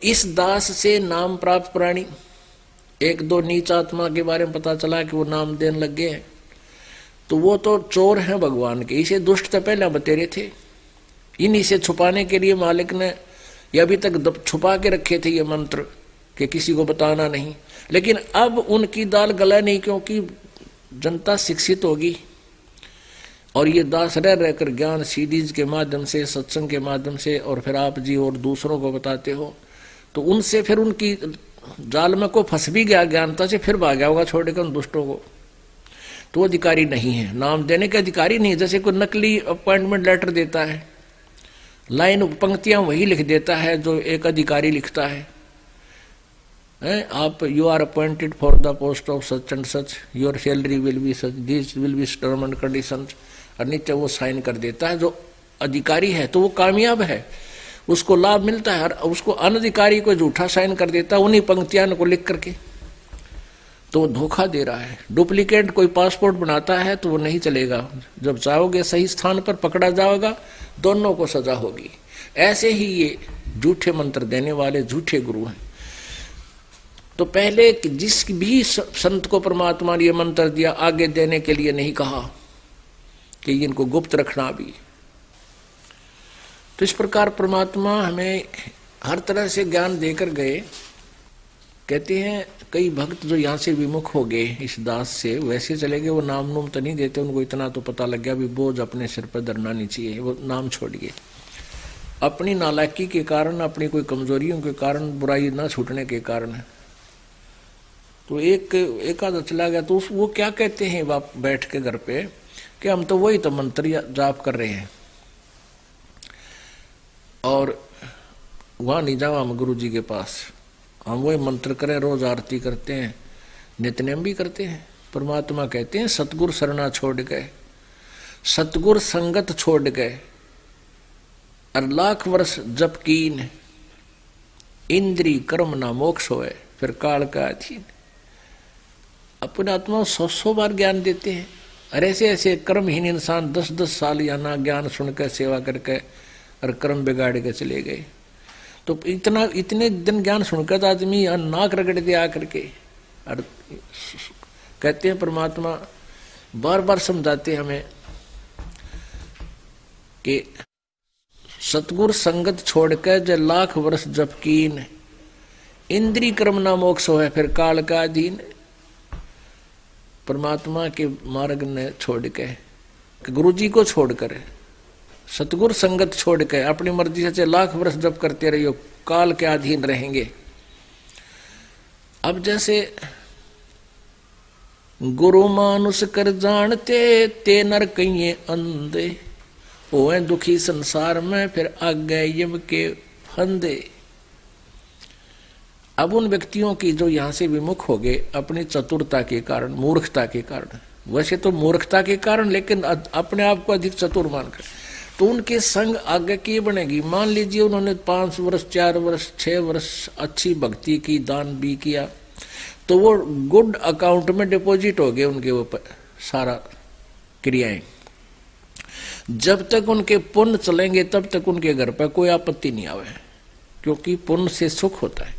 इस दास से नाम प्राप्त प्राणी, एक दो नीच आत्मा के बारे में पता चला कि वो नाम देने लग गए, तो वो तो चोर हैं भगवान के। इसे दुष्ट तो पहले बतेरे थे, इन्हीं से छुपाने के लिए मालिक ने ये अभी तक छुपा के रखे थे ये मंत्र कि किसी को बताना नहीं। लेकिन अब उनकी दाल गला नहीं, क्योंकि जनता शिक्षित होगी और ये दास रह रहकर ज्ञान सीडीज के माध्यम से, सत्संग के माध्यम से, और फिर आप जी और दूसरों को बताते हो, तो उनसे फिर उनकी जाल में को फंस भी गया ज्ञानता से, फिर भाग गया होगा छोड़कर उन दुष्टों को। तो वो अधिकारी नहीं है, नाम देने के अधिकारी नहीं है। जैसे कोई नकली अपॉइंटमेंट लेटर देता है, लाइन पंक्तियां वही लिख देता है जो एक अधिकारी लिखता है। आप you are appointed for the post of such and such, your salary will be such, this will be term and conditions, और नीचे वो साइन कर देता है। जो अधिकारी है तो वो कामयाब है, उसको लाभ मिलता है, और उसको अनधिकारी को झूठा साइन कर देता है उन्हीं पंक्तियां को लिख करके, तो वो धोखा दे रहा है। डुप्लीकेट कोई पासपोर्ट बनाता है तो वो नहीं चलेगा, जब जाओगे सही स्थान पर पकड़ा जाओगा, दोनों को सजा होगी। ऐसे ही ये झूठे मंत्र देने वाले झूठे गुरु हैं। तो पहले जिस भी संत को परमात्मा ने ये मंत्र दिया, आगे देने के लिए नहीं कहा कि इनको गुप्त रखना भी। तो इस प्रकार परमात्मा हमें हर तरह से ज्ञान देकर गए। कहते हैं कई भक्त जो यहाँ से विमुख हो गए इस दास से, वैसे चले गए, वो नाम नूम तो नहीं देते, उनको इतना तो पता लग गया भी बोझ अपने सिर पर धरना नहीं चाहिए, वो नाम छोड़ गए। अपनी नालायकी के कारण, अपनी कोई कमजोरियों के कारण, बुराई ना छूटने के कारण। तो एक आधा चला गया, तो वो क्या कहते हैं बैठ के घर पे कि हम तो वही तो मंत्र जाप कर रहे हैं, और वहां नहीं जाओ हम गुरु जी के पास, हम वही मंत्र करें, रोज आरती करते हैं, नित्यनेम भी करते हैं। परमात्मा कहते हैं सतगुर शरणा छोड़ गए, सतगुर संगत छोड़ गए, और लाख वर्ष जप कीन, इंद्री कर्म ना मोक्ष होए, फिर काल का अधीन। अपने आत्मा 100 बार ज्ञान देते हैं, और ऐसे ऐसे कर्महीन इंसान 10-10 साल या ना ज्ञान सुनकर सेवा करके और कर्म बिगाड़ के चले गए। तो इतने दिन ज्ञान सुनकर आदमी नाक रगड़ दिया करके, और कहते हैं परमात्मा बार बार समझाते हमें कि सतगुर संगत छोड़कर जो लाख वर्ष जप कीन, इंद्री कर्म ना मोक्ष है, फिर काल का अधीन। परमात्मा के मार्ग ने छोड़ के, गुरु जी को छोड़कर, सतगुर संगत छोड़ के अपनी मर्जी से लाख वर्ष जप करते रहियो, काल के अधीन रहेंगे। अब जैसे गुरु मानुष कर जानते, ते नर कहिए अंधे, होए दुखी संसार में, फिर आगे यम के फंदे। अब उन व्यक्तियों की जो यहां से विमुख हो गए अपनी चतुरता के कारण, मूर्खता के कारण, वैसे तो मूर्खता के कारण, लेकिन अपने आप को अधिक चतुर मानकर, तो उनके संग आगे की बनेगी। मान लीजिए उन्होंने 5 वर्ष, 4 वर्ष, 6 वर्ष अच्छी भक्ति की, दान भी किया, तो वो गुड अकाउंट में डिपॉजिट हो गए उनके ऊपर सारा क्रियाएं। जब तक उनके पुण्य चलेंगे तब तक उनके घर पर कोई आपत्ति नहीं आवे, क्योंकि पुण्य से सुख होता है।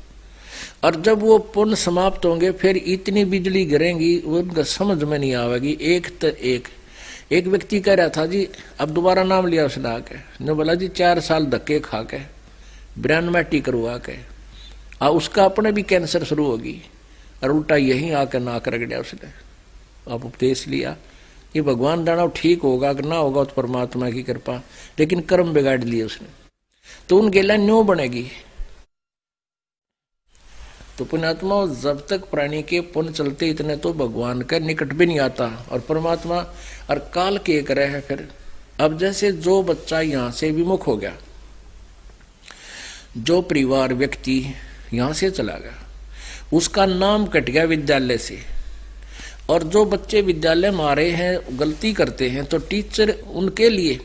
और जब वो पुण्य समाप्त होंगे फिर इतनी बिजली गिरेंगी उनका समझ में नहीं आवेगी। एक व्यक्ति कह रहा था जी, अब दोबारा नाम लिया उसने आके, ने बोला जी 4 साल धक्के खा के, ब्रेनमैटी करवा के, उसका अपने भी कैंसर शुरू होगी, और उल्टा यही आकर नाक रगड़ा उसने। अब उपदेश लिया, ये भगवान जाना ठीक होगा कि ना होगा तो परमात्मा की कृपा, लेकिन कर्म बिगाड़ लिए उसने, तो उन गेला न्यों बनेगी। तो पुण्यात्मा जब तक प्राणी के पुण्य चलते इतने तो भगवान का निकट भी नहीं आता, और परमात्मा और काल के करे है। फिर अब जैसे जो बच्चा यहां से विमुख हो गया, जो परिवार व्यक्ति यहां से चला गया, उसका नाम कट गया विद्यालय से, और जो बच्चे विद्यालय में आ रहे हैं गलती करते हैं, तो टीचर उनके लिए,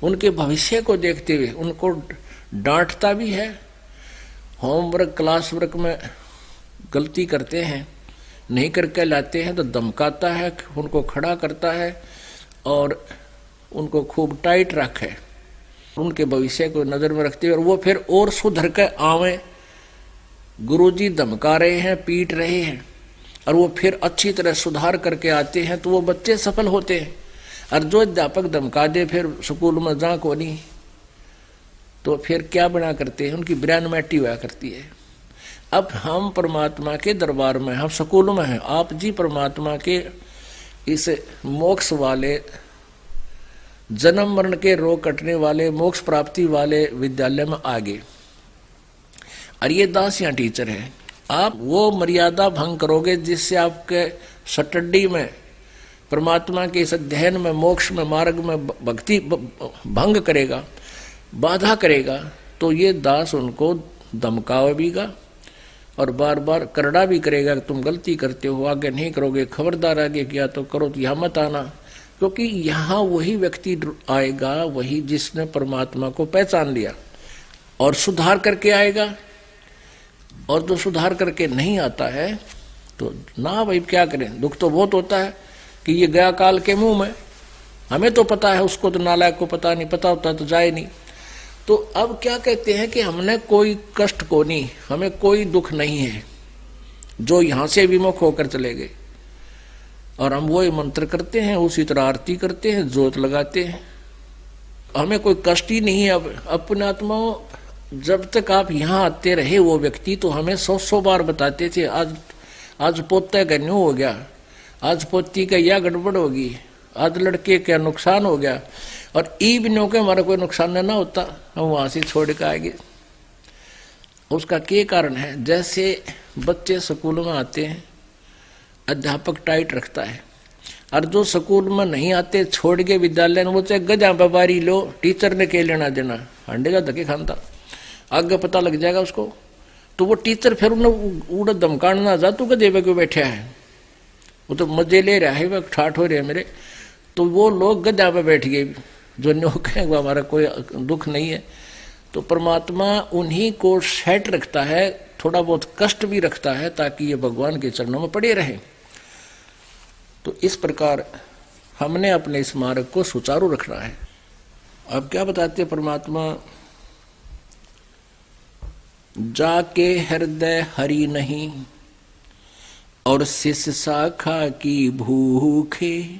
उनके भविष्य को देखते हुए उनको डांटता भी है। होमवर्क, क्लास वर्क में गलती करते हैं, नहीं करके लाते हैं तो धमकाता है, उनको खड़ा करता है और उनको खूब टाइट रखे, उनके भविष्य को नजर में रखते हुए, और वो फिर और सुधर के आवे गुरुजी धमका रहे हैं, पीट रहे हैं, और वो फिर अच्छी तरह सुधार करके आते हैं तो वो बच्चे सफल होते हैं। और जो अध्यापक धमका दे फिर स्कूल में जा को नहीं, तो फिर क्या बना करते हैं, उनकी ब्रेन मैटी हुआ करती है। अब हम परमात्मा के दरबार में, हम स्कूल में हैं, आप जी परमात्मा के इस मोक्ष वाले, जन्म मरण के रोग कटने वाले, मोक्ष प्राप्ति वाले विद्यालय में आगे, और ये दास या टीचर है। आप वो मर्यादा भंग करोगे जिससे आपके स्टडी में, परमात्मा के इस अध्ययन में, मोक्ष में, मार्ग में भक्ति भंग करेगा, बाधा करेगा, तो ये दास उनको धमकावेगा और बार बार करड़ा भी करेगा कि तुम गलती करते हो, आगे नहीं करोगे, खबरदार आगे किया तो करो, तो यहाँ मत आना। क्योंकि यहाँ वही व्यक्ति आएगा, वही जिसने परमात्मा को पहचान लिया और सुधार करके आएगा। और जो सुधार करके नहीं आता है तो ना भाई क्या करें, दुख तो बहुत होता है कि ये गया काल के मुंह में। हमें तो पता है, उसको तो नालायक को पता नहीं, पता होता तो जाए नहीं। तो अब क्या कहते हैं कि हमने कोई कष्ट को नहीं, हमें कोई दुख नहीं है, जो यहां से विमुख होकर चले गए। और हम वही मंत्र करते हैं, उसी तरह आरती करते हैं, जोत लगाते हैं, हमें कोई कष्ट ही नहीं है। अब अपने आत्मा, जब तक आप यहाँ आते रहे वो व्यक्ति, तो हमें 100 बार बताते थे आज पोता का न्यू हो गया, आज पोती का यह गड़बड़ होगी, आज लड़के का नुकसान हो गया। और ईबनों के हमारा कोई नुकसान ना होता, हम वहां से छोड़ के आएंगे। उसका क्या कारण है, जैसे बच्चे स्कूल में आते हैं, अध्यापक टाइट रखता है, और जो स्कूल में नहीं आते, छोड़ के विद्यालय में, वो चाहे गजा बारी लो, टीचर ने क्या लेना देना, हंडे का धके खानता, आगे पता लग जाएगा उसको। तो वो टीचर फिर उन्हें उड़ धमकान ना जा, तू गधे पे क्यों बैठा है, वो तो मजे ले रहा है, वह ठाठ हो रहे हैं मेरे। तो वो लोग गधा पे बैठ गए, जो न्योक है, वो हमारा कोई दुख नहीं है। तो परमात्मा उन्हीं को सेट रखता है, थोड़ा बहुत कष्ट भी रखता है, ताकि ये भगवान के चरणों में पड़े रहें। तो इस प्रकार हमने अपने इस मार्ग को सुचारू रखना है। अब क्या बताते परमात्मा, जाके हृदय हरि नहीं, और शिष्य शाखा की भूखे,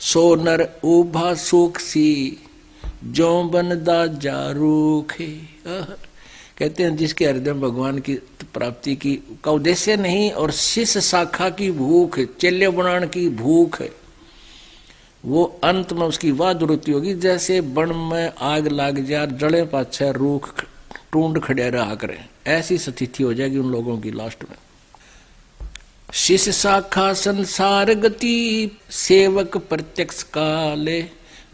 सो नर उभा सुख सी, जो बनदा जारूखे। कहते हैं जिसके हृदय में भगवान की प्राप्ति की का उद्देश्य नहीं, और शिष्य शाखा की भूख, चेले बनाने की भूख है, वो अंत में उसकी वह दुरुति होगी, जैसे वन में आग लाग जा, जड़े पाछे रूख टूंड खड़े रहा करें, ऐसी स्थिति हो जाएगी उन लोगों की लास्ट में। शिष्य शाखा संसार गति, सेवक प्रत्यक्ष काले,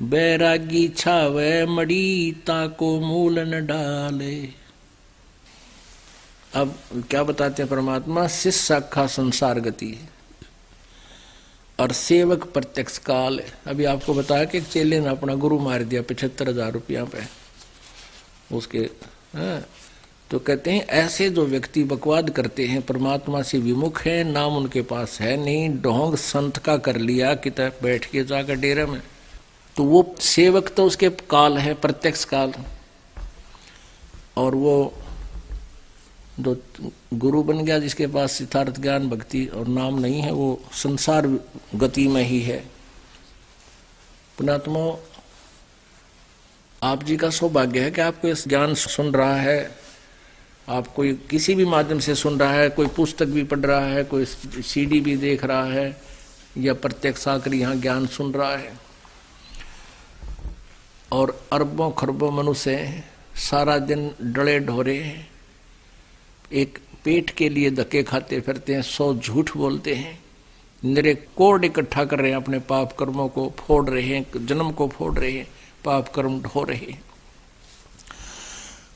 बैरागी छावे मड़ी, ताको मूल न डाले। अब क्या बताते हैं परमात्मा, शिष्य शाखा संसार गति और सेवक प्रत्यक्ष काल। अभी आपको बताया कि एक चेले ने अपना गुरु मार दिया 75,000 रुपया पे उसके। तो कहते हैं ऐसे जो व्यक्ति बकवाद करते हैं, परमात्मा से विमुख है, नाम उनके पास है नहीं, ढोंग संत का कर लिया कितना बैठ के जाकर डेरे में, तो वो सेवक तो उसके काल है, प्रत्यक्ष काल। और वो जो गुरु बन गया, जिसके पास सिद्धार्थ ज्ञान भक्ति और नाम नहीं है, वो संसार गति में ही है। पुणात्मा, आप जी का सौभाग्य है कि आपको इस ज्ञान सुन रहा है, आप कोई किसी भी माध्यम से सुन रहा है, कोई पुस्तक भी पढ़ रहा है, कोई सीडी भी देख रहा है, या प्रत्यक्ष आकर यहाँ ज्ञान सुन रहा है। और अरबों खरबों मनुष्य सारा दिन डले ढोरे एक पेट के लिए धक्के खाते फिरते हैं, 100 झूठ बोलते हैं, निरे कोड इकट्ठा कर रहे हैं, अपने पाप कर्मों को फोड़ रहे हैं, जन्म को फोड़ रहे हैं, पाप कर्म ढो रहे हैं।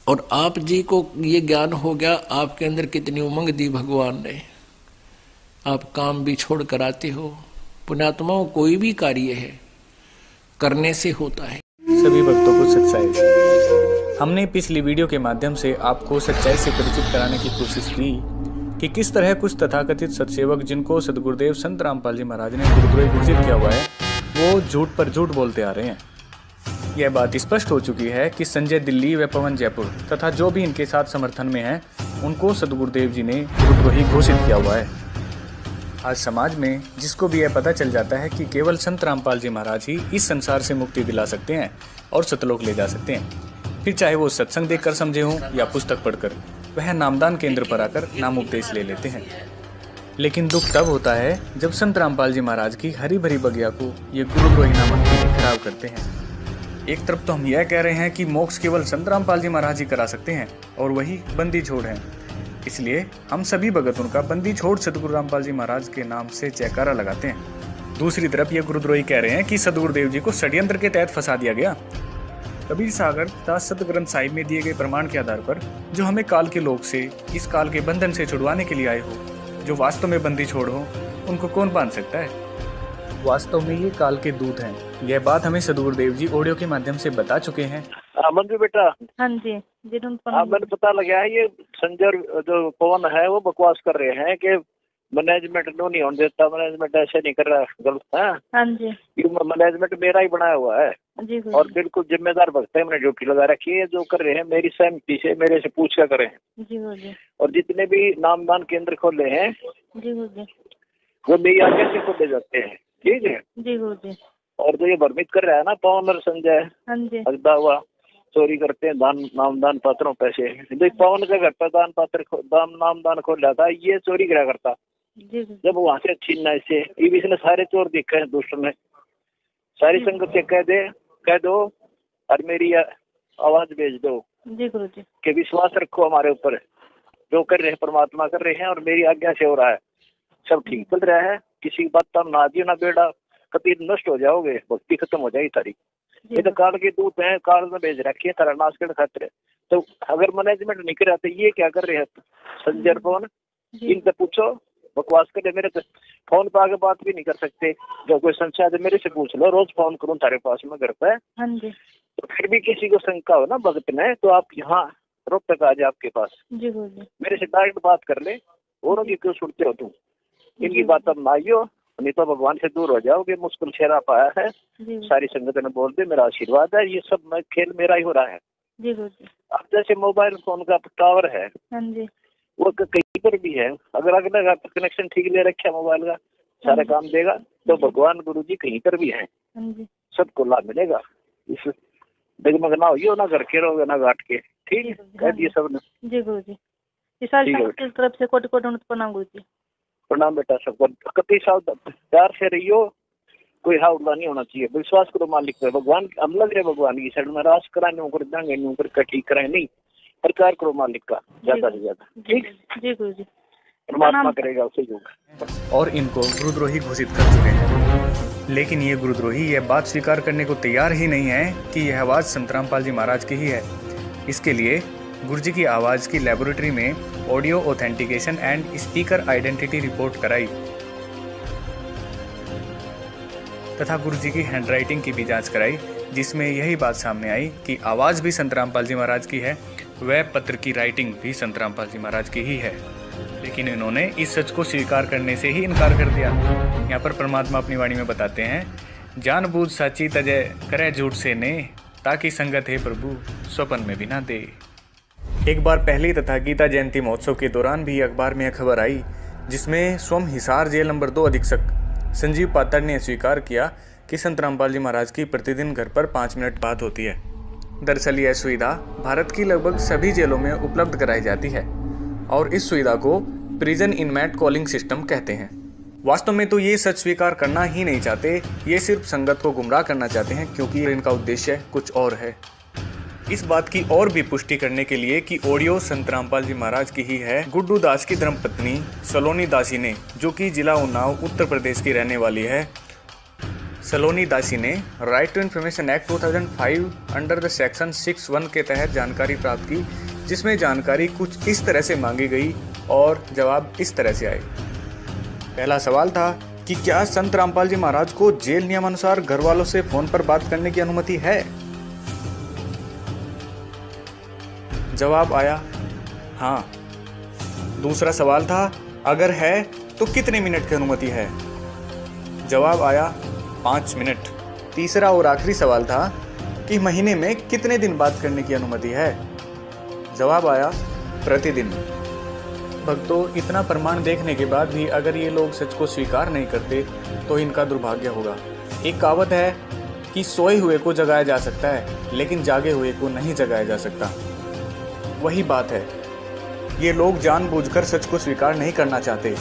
और आप जी को ये ज्ञान हो गया, आपके अंदर कितनी उमंग दी भगवान ने, आप काम भी छोड़ कर आते हो। पुण्यात्माओं, कोई भी कार्य है करने से होता है। सभी भक्तों को सच्चाई। हमने पिछली वीडियो के माध्यम से आपको सच्चाई से परिचित कराने की कोशिश की कि किस तरह कुछ तथाकथित सत्सेवक, जिनको सदगुरुदेव संत रामपाल जी महाराज ने गुरुद्रोही घोषित किया हुआ है, वो झूठ पर झूठ बोलते आ रहे हैं। यह बात स्पष्ट हो चुकी है कि संजय दिल्ली व पवन जयपुर तथा जो भी इनके साथ समर्थन में है, उनको सदगुरुदेव जी ने गुरुद्रोही घोषित किया हुआ है। आज समाज में जिसको भी यह पता चल जाता है कि केवल संत रामपाल जी महाराज ही इस संसार से मुक्ति दिला सकते हैं और सतलोक ले जा सकते हैं, फिर चाहे वो सत्संग देखकर समझे हों या पुस्तक पढ़कर, वह नामदान केंद्र पर आकर नाम उपदेश ले लेते हैं। लेकिन दुख तब होता है जब संत रामपाल जी महाराज की हरी भरी बगिया को ये गुरुद्रोही नामक कीड़े खराब करते हैं। एक तरफ तो हम यह कह रहे हैं कि मोक्ष केवल संत रामपाल जी महाराज ही करा सकते हैं और वही बंदी छोड़ हैं, इसलिए हम सभी भगत उनका बंदी छोड़ सदगुरु रामपाल जी महाराज के नाम से जयकारा लगाते हैं। दूसरी तरफ ये गुरुद्रोही कह रहे हैं कि सदगुरुदेव जी को षड्यंत्र के तहत फंसा दिया गया। कबीर सागर तथा सत ग्रंथ साहिब में दिए गए प्रमाण के आधार पर जो हमें काल के लोक से इस काल के बंधन से छुड़वाने के लिए आए हो, जो वास्तव में बंदी छोड़ हो, उनको कौन बांध सकता है? वास्तव में ये काल के दूत हैं। यह बात हमें सदगुरुदेव जी ऑडियो के माध्यम से बता चुके हैं। मंजू बेटा, हाँ जी जी मैंने पता लगा है ये संजय जो पवन है वो बकवास कर रहे हैं कि मैनेजमेंट नो नहीं होने देता, मैनेजमेंट ऐसे नहीं कर रहा, गलत है। हाँ जी, ये मैनेजमेंट मेरा ही बनाया हुआ है जी और बिल्कुल जिम्मेदार भक्त है, मैंने ड्यूटी लगा रखी है। जो कर रहे हैं मेरी सहमति से मेरे से पूछ कर करें जी। और जितने भी नामदान केंद्र खोले हैं जी वो मेरी आगे से खोले जाते हैं, ठीक है जी। और जो ये भ्रमित कर रहा है ना पवन और संजय, हाँ जी, अगदा हुआ चोरी करते हैं दान नामदान पात्रों पैसे। देख पवन का घर पर दान पात्र नामदान खोल रहा था, ये चोरी करा करता जी जब वहां से छीनना इससे। इसने सारे चोर देखे हैं दुष्ट ने, सारी संगत से कह दो और मेरी आवाज भेज दो जी गुरु जी कि विश्वास रखो हमारे ऊपर, जो कर रहे हैं परमात्मा कर रहे हैं और मेरी आज्ञा से हो रहा है, सब ठीक चल रहा है। किसी बात का ना दियो ना बेड़ा, कभी नष्ट हो जाओगे, भक्ति खत्म हो जाएगी तारी। ये तो काल के दूत हैं, काल में भेज रखे हैं तारा नाश करने खातिर। तो अगर मैनेजमेंट नहीं कर रहा तो ये क्या कर रहे हैं संजय पवन? इनसे पूछो, बकवास करे। मेरे तो फोन पर आगे बात भी नहीं कर सकते, जो कोई संशय है मेरे से पूछ लो, रोज फोन करूँ तारे पास में घर पे। हाँ जी, तो फिर भी किसी को शंका हो ना भगत में, तो आप यहाँ रोक तक आ जाए आपके पास, जी गुरु जी मेरे से डायरेक्ट बात कर ले। औरों की क्यों सुनते हो तुम? इनकी बात अब ना आइयो, नहीं तो भगवान से दूर हो जाओगे। मुश्किल शेरा पाया है, सारी संगत ने बोल दे मेरा आशीर्वाद है। ये सब खेल मेरा ही हो रहा है जी गुरु जी। अब जैसे मोबाइल फोन का टावर है, हाँ जी, वो कहीं पर भी है, अगर अगला कनेक्शन ठीक ले रखे मोबाइल का, सारा काम देगा। तो भगवान गुरु जी कहीं पर भी है, सबको लाभ मिलेगा। इस डगमग ना हो ना घर के रहोगे ना घाट के, ठीक है? कह दिए सब ने जी गुरु जी। की तरफ से कोटि कोटि प्रणाम गुरु जी। प्रणाम बेटा सबको। कति सावधान प्यार से रहियो, कोई हावड़ा नहीं होना चाहिए। विश्वास करो मालिक पे, भगवान हम लग रहे भगवान की साइड में, रास कराने ऊपर जाएंगे नहीं ऊपर ठीक कराए नहीं, प्रकार करो मालिक का ज्यादा से ज्यादा, ठीक जी गुरु जी। परमात्मा करेगा उसे योग। और इनको गुरुद्रोही घोषित कर चुके हैं। लेकिन ये गुरुद्रोही यह बात स्वीकार करने को तैयार ही नहीं है कि यह आवाज़ संत रामपाल जी महाराज की ही है। इसके लिए गुरु जी की आवाज़ की लेबोरेटरी में audio authentication and speaker identity report कराई तथा गुरु जी की हैंडराइटिंग की भी जांच कराई, जिसमें यही बात सामने आई कि आवाज़ भी संत रामपाल जी महाराज की है, वह पत्र की राइटिंग भी संत रामपाल जी महाराज की ही है। लेकिन इन्होंने इस सच को स्वीकार करने से ही इनकार कर दिया। यहाँ पर परमात्मा अपनी वाणी में बताते हैं, जानबूझ साची तजय करे झूठ से ने, ताकि संगत है प्रभु स्वपन में भी ना दे। एक बार पहले तथा गीता जयंती महोत्सव के दौरान भी अखबार में यह खबर आई, जिसमें स्वयं हिसार जेल नंबर 2 अधीक्षक संजीव पात्र ने स्वीकार किया कि संत रामपाल जी महाराज की प्रतिदिन घर पर 5 मिनट बात होती है। दरअसल यह सुविधा भारत की लगभग सभी जेलों में उपलब्ध कराई जाती है और इस सुविधा को प्रिजन इनमेट कॉलिंग सिस्टम कहते हैं। वास्तव में तो ये सच स्वीकार करना ही नहीं चाहते, ये सिर्फ संगत को गुमराह करना चाहते हैं, क्योंकि इनका उद्देश्य कुछ और है। इस बात की और भी पुष्टि करने के लिए कि ऑडियो संत रामपाल जी महाराज की ही है, गुड्डू दास की धर्मपत्नी सलोनी दासी ने, जो कि जिला उन्नाव उत्तर प्रदेश की रहने वाली है, सलोनी दासी ने right to information act 2005 under the section 6(1) के तहत जानकारी प्राप्त की, जिसमें जानकारी कुछ इस तरह से मांगी गई और जवाब इस तरह से आए। पहला सवाल था कि क्या संत रामपाल जी महाराज को जेल नियमानुसार घर वालों से फोन पर बात करने की अनुमति है? जवाब आया हाँ। दूसरा सवाल था, अगर है तो कितने मिनट की अनुमति है? जवाब आया 5 मिनट। तीसरा और आखिरी सवाल था कि महीने में कितने दिन बात करने की अनुमति है? जवाब आया प्रतिदिन। भक्तों, इतना प्रमाण देखने के बाद भी अगर ये लोग सच को स्वीकार नहीं करते तो इनका दुर्भाग्य होगा। एक कहावत है कि सोए हुए को जगाया जा सकता है लेकिन जागे हुए को नहीं जगाया जा सकता। वही बात है, ये लोग जानबूझकर सच को स्वीकार नहीं करना चाहते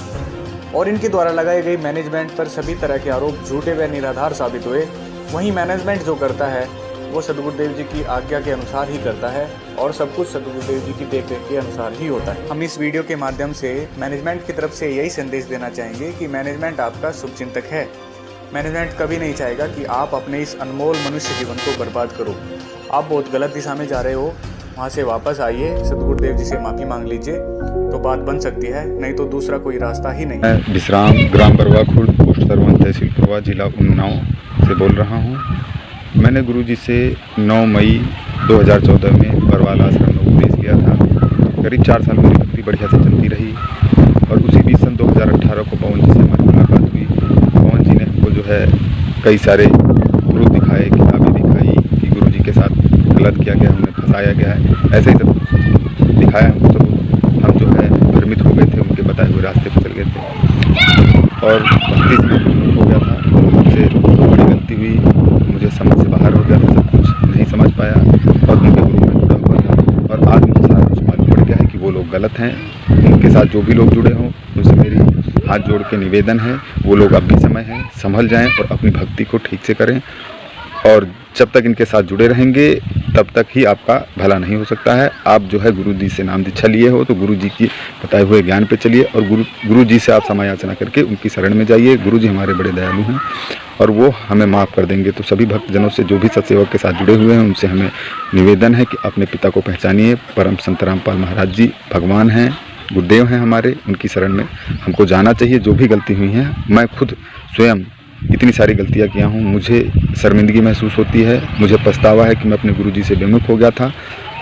और इनके द्वारा लगाई गई मैनेजमेंट पर सभी तरह के आरोप झूठे व निराधार साबित हुए। वहीं मैनेजमेंट जो करता है वो सद्गुरुदेव जी की आज्ञा के अनुसार ही करता है और सब कुछ सद्गुरुदेव जी की देखरेख के अनुसार ही होता है। हम इस वीडियो के माध्यम से मैनेजमेंट की तरफ से यही संदेश देना चाहेंगे कि मैनेजमेंट आपका शुभचिंतक है। मैनेजमेंट कभी नहीं चाहेगा कि आप अपने इस अनमोल मनुष्य जीवन को बर्बाद करो। आप बहुत गलत दिशा में जा रहे हो, वहाँ से वापस आइए, सद्गुरुदेव जी से माफ़ी मांग लीजिए तो बात बन सकती है, नहीं तो दूसरा कोई रास्ता ही नहीं। मैं विश्राम ग्राम बरवा खुर्द पोस्ट सरवन तहसील पुरवा जिला उन्नाव से बोल रहा हूँ। मैंने गुरुजी से 9 मई 2014 में बरवाल आश्रम में उपदेश लिया था। करीब 4 साल मेरी भक्ति बढ़िया से चलती रही और उसी बीच सन 2018 को पवन जी से हमारी मुलाकात हुई। पवन जी ने हमको जो है कई सारे प्रूफ दिखाए, किताबें दिखाई कि गुरुजी के साथ गलत किया गया, हमें फंसाया गया है, ऐसे ही सब दिखाया हमको। सब हम जो है भ्रमित हो गए थे, उनके बताए हुए रास्ते पर चल गए थे और भक्ति से हो गया था। मुझसे बड़ी गलती हुई, मुझे समझ से बाहर हो गया था, सब कुछ नहीं समझ पाया और उनके गुरु में जुड़ा हुआ था और आज मुझे सारा कुछ मालूम पड़ गया है कि वो लोग गलत हैं। उनके साथ जो भी लोग जुड़े हों उनसे मेरी हाथ जोड़ के निवेदन है, वो लोग अब भी समय है, संभल जाएं और अपनी भक्ति को ठीक से करें। और जब तक इनके साथ जुड़े रहेंगे तब तक ही आपका भला नहीं हो सकता है। आप जो है गुरु जी से नाम दीक्षा लिए हो तो गुरु जी की बताए हुए ज्ञान पे चलिए और गुरु जी से आप समय याचना करके उनकी शरण में जाइए। गुरु जी हमारे बड़े दयालु हैं और वो हमें माफ़ कर देंगे। तो सभी भक्तजनों से, जो भी सत्सेवक के साथ जुड़े हुए हैं, उनसे हमें निवेदन है कि अपने पिता को पहचानिए। परम संत रामपाल महाराज जी भगवान हैं, गुरुदेव हैं हमारे, उनकी शरण में हमको जाना चाहिए। जो भी गलती हुई है, मैं खुद स्वयं इतनी सारी गलतियां किया हूँ, मुझे शर्मिंदगी महसूस होती है, मुझे पछतावा है कि मैं अपने गुरुजी से बेमुख हो गया था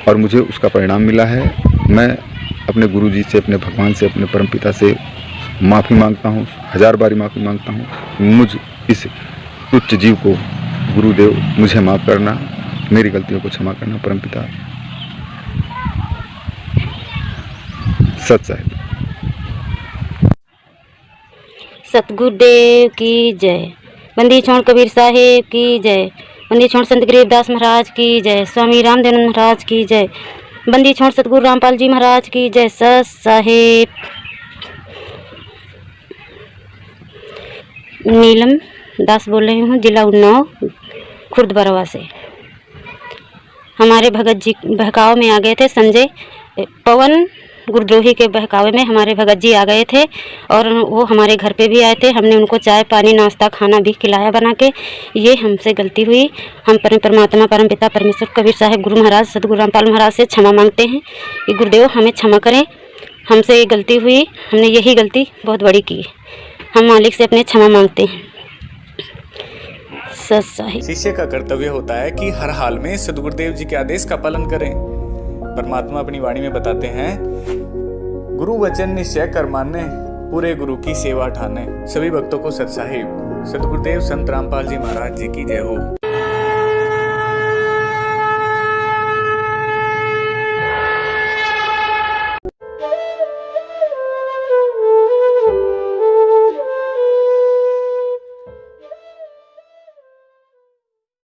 और मुझे उसका परिणाम मिला है। मैं अपने गुरुजी से, अपने भगवान से, अपने परमपिता से माफ़ी मांगता हूँ, 1000 बारी माफ़ी मांगता हूँ। मुझ इस तुच्छ जीव को गुरुदेव मुझे माफ़ करना, मेरी गलतियों को क्षमा करना। परमपिता सत साहिब। सतगुरुदेव की जय। बंदी छोड़ कबीर साहेब की जय। बंदी छोड़ संत गरीबदास महाराज की जय। स्वामी रामदेव महाराज की जय। बंदी छोड़ सतगुरु रामपाल जी महाराज की जय। सत साहेब। नीलम दास बोल रही हूँ, जिला उन्नाव, खुर्द बरवा से। हमारे भगत जी बहकाव में आ गए थे। संजय पवन गुरुद्रोही के बहकावे में हमारे भगत जी आ गए थे और वो हमारे घर पे भी आए थे। हमने उनको चाय पानी नाश्ता खाना भी खिलाया बना के। ये हमसे गलती हुई। हम परमात्मा परम पिता परमेश्वर कबीर साहेब गुरु महाराज सतगुरु रामपाल महाराज से क्षमा मांगते हैं कि गुरुदेव हमें क्षमा करें, हमसे ये गलती हुई, हमने यही गलती बहुत बड़ी की। हम मालिक से अपने क्षमा मांगते हैं। सत साहिब। शिष्य का कर्तव्य होता है कि हर हाल में सद्गुरुदेव जी के आदेश का पालन करें। परमात्मा अपनी वाणी में बताते हैं, गुरु वचन निश्चय कर माने, पूरे गुरु की सेवा ठाने। सभी भक्तों को सत साहिब। सतगुरुदेव संत रामपाल जी महाराज जी की जय हो।